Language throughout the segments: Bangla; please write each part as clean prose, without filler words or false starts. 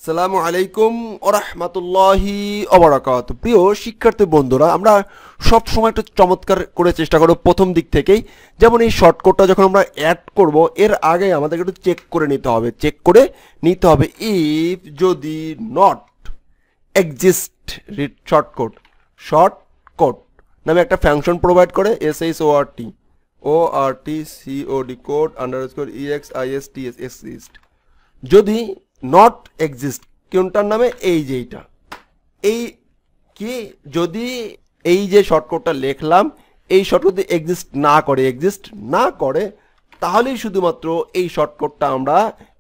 আসসালামু আলাইকুম ওয়া রাহমাতুল্লাহি ওয়া বারাকাতুহু। প্রিয় শিক্ষার্থী বন্ধুরা, আমরা সব সময় একটু চমৎকার করে চেষ্টা করব প্রথম দিক থেকেই। যেমন এই শর্টকাটটা যখন আমরা অ্যাড করব এর আগে আমাদেরকে একটু চেক করে নিতে হবে ইফ যদি নট এক্সিস্ট শর্টকাট নামে একটা ফাংশন প্রোভাইড করে short code exist যদি নট এক্সিস্ট কোনটার নামে এই যে এইটা এই কি যদি এই যে শর্টকাটটা লিখলাম এই শর্টকাট এক্সিস্ট না করে তাহলেই শুধুমাত্র এই শর্টকাটটা আমরা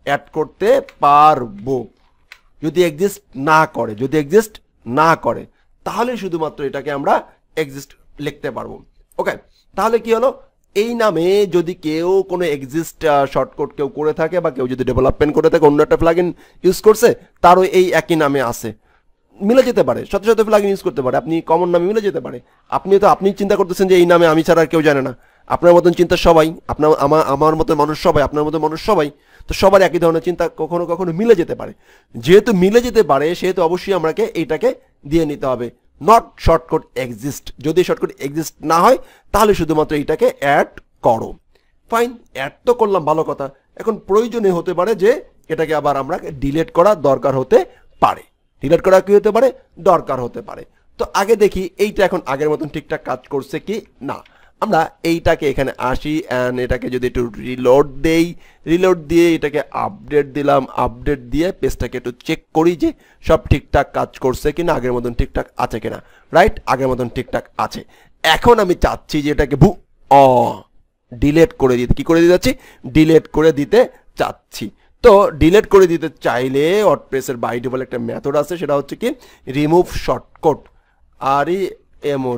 অ্যাড করতে পারবো। যদি এক্সিস্ট না করে তাহলে শুধুমাত্র এটাকে আমরা এক্সিস্ট লিখতে পারবো। ওকে, তাহলে কি হলো, এই নামে যদি কেউ কোনো এক্সিস্ট শর্টকাট কেউ করে থাকে বা কেউ যদি ডেভেলপমেন্ট করে থাকে, অন্য একটা প্লাগইন ইউজ করছে, তারও এই একই নামে আছে, মিলে যেতে পারে, শত প্লাগইন ইউজ করতে পারে, আপনি কমন নামে মিলে যেতে পারে। আপনি চিন্তা করতেছেন যে এই নামে আমি ছাড়া আর কেউ জানে না, আপনার মতন চিন্তা সবাই, আমার মতো মানুষ সবাই, আপনার মতো মানুষ সবাই, তো সবার একই ধরনের চিন্তা কখনো কখনো মিলে যেতে পারে। যেহেতু মিলে যেতে পারে সেহেতু অবশ্যই আমাকে এইটাকে দিয়ে নিতে হবে নট শর্টকাট এক্সিস্ট। যদি শর্টকাট এক্সিস্ট না হয় তাহলে শুধুমাত্র এইটাকে অ্যাড করো। ফাইন, অ্যাড তো করলাম, ভালো কথা। এখন প্রয়োজনে হতে পারে যে এটাকে আবার আমরা ডিলিট করা দরকার হতে পারে, দরকার হতে পারে। তো আগে দেখি এইটা এখন আগের মতন ঠিকঠাক কাজ করছে কি না। আমরা এইটাকে এখানে আসি অ্যান্ড এটাকে যদি একটু রিলোড দিয়ে এটাকে আপডেট দিলাম, আপডেট দিয়ে পেজটাকে একটু চেক করি যে সব ঠিকঠাক কাজ করছে কিনা, আগের মতন ঠিকঠাক আছে কিনা। রাইট, আগের মতন ঠিকঠাক আছে। এখন আমি চাচ্ছি যে এটাকে ডিলিট করে দিতে, কি করে দিতে যাচ্ছি, ডিলিট করে দিতে চাচ্ছি। তো ডিলিট করে দিতে চাইলে ওয়ার্ডপ্রেসের বাই ডিফল্ট একটা মেথড আছে, সেটা হচ্ছে কি remove shortcut,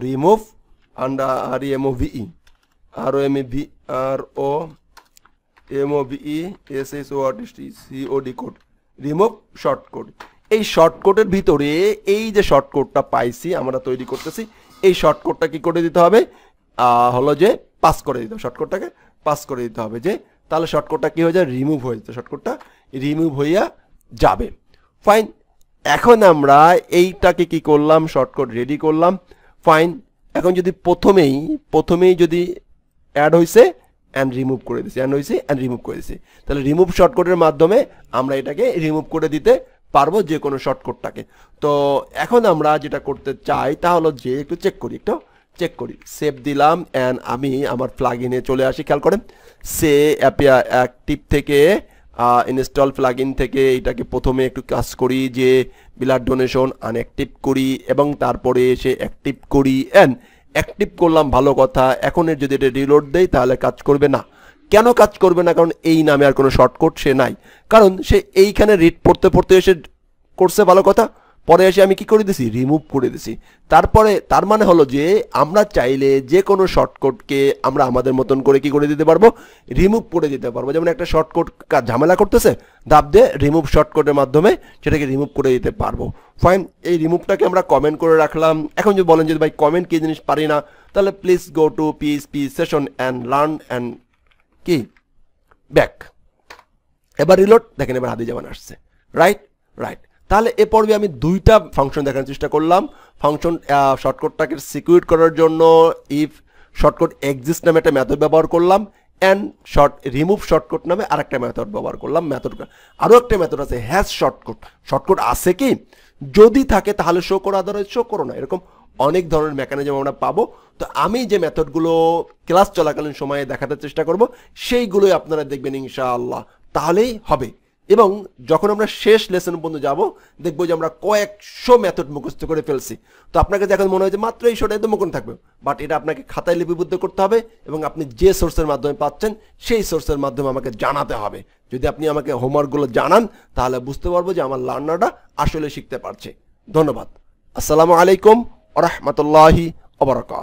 remove remove shortcut. এই শর্টকাটের ভিতরে এই যে শর্টকাটটা পাইছি আমরা তৈরি করতেছি, এই শর্টকাটটা কি করে দিতে হবে, হলো যে পাস করে দিতে হবে, শর্টকাটটাকে পাস করে দিতে হবে, যে তাহলে শর্টকাটটা কি হয়ে যায়, রিমুভ হয়ে যেতে, শর্টকাটটা রিমুভ হইয়া যাবে। ফাইন, এখন আমরা এইটাকে কি করলাম, শর্টকাট রেডি করলাম। ফাইন, এখন যদি প্রথমেই যদি অ্যাড হয়েছে অ্যান্ড রিমুভ করে দিছি, তাহলে রিমুভ শর্টকাটের মাধ্যমে আমরা এটাকে রিমুভ করে দিতে পারবো যে কোনো শর্টকাটটাকে। তো এখন আমরা যেটা করতে চাই তা হলো যে একটু চেক করি, সেভ দিলাম অ্যান্ড আমি আমার প্লাগইনে চলে আসি। খেয়াল করেন, সে অ্যাক্টিভ থেকে ইনস্টল প্লাগইন থেকে এটাকে প্রথমে একটু কাজ করি যে ব্লাড ডোনেশন আনঅ্যাক্টিভ করি এবং তারপরে এসে অ্যাক্টিভ করি অ্যান্ড অ্যাক্টিভ করলাম, ভালো কথা। এখন এর যদি এটা রিলোড দেই তাহলে কাজ করবে না। কেন কাজ করবে না? কারণ এই নামে আর কোনো শর্টকাট সে নাই, কারণ সে এইখানে রিড পড়তে এসে করছে, ভালো কথা। পরে এসে আমি কি করে দিছি, রিমুভ করে দিছি। তার মানে হলো যে আমরা চাইলে যে কোনো শর্টকাটকে আমরা আমাদের মতন করে কি করে দিতে পারবো, রিমুভ করে দিতে পারবো। যেমন একটা শর্টকাট ঝামেলা করতেছে, দাব দিয়ে রিমুভ শর্টকাটের মাধ্যমে সেটাকে রিমুভ করে দিতে পারবো। ফাইন, এই রিমুভটাকে আমরা কমেন্ট করে রাখলাম। এখন যদি বলেন যে ভাই কমেন্ট কি জিনিস পারি না, তাহলে please go to PHP session and learn and কি ব্যাক। এবার রিলোড, দেখেন এবার হাদি জামান আসছে। রাইট, তাহলে এ পর্বে আমি দুইটা ফাংশন দেখানোর চেষ্টা করলাম। ফাংশন শর্টকাটটাকে সিকিউর করার জন্য ইফ শর্টকাট এক্সিস্ট নামে একটা মেথড ব্যবহার করলাম অ্যান্ড রিমুভ শর্টকাট নামে আরেকটা মেথড ব্যবহার করলাম। আরও একটা মেথড আছে হ্যাশ শর্টকাট আছে কি, যদি থাকে তাহলে শো করো, আদারওয়াইজ শো করো না। এরকম অনেক ধরনের মেকানিজম আমরা পাবো। তো আমি যে মেথডগুলো ক্লাস চলাকালীন সময়ে দেখাতে চেষ্টা করব সেইগুলোই আপনারা দেখবেন ইনশাআল্লাহ, তাহলেই হবে। এবং যখন আমরা শেষ লেসন পর্যন্ত যাব দেখবো যে আমরা কয়েকশো মেথড মুখস্থ করে ফেলছি। তো আপনাকে যখন মনে হয় যে মাত্র এই শোটা একদম মুখস্থ থাকবে, বাট এটা আপনাকে খাতায় লিপিবদ্ধ করতে হবে এবং আপনি যে সোর্সের মাধ্যমে পাচ্ছেন সেই সোর্সের মাধ্যমে আমাকে জানাতে হবে। যদি আপনি আমাকে হোমওয়ার্কগুলো জানান তাহলে বুঝতে পারবো যে আমার লার্নাররা আসলে শিখতে পারছে। ধন্যবাদ। আসসালামু আলাইকুম ওয়া রাহমাতুল্লাহি ওয়া বারাকাতুহু।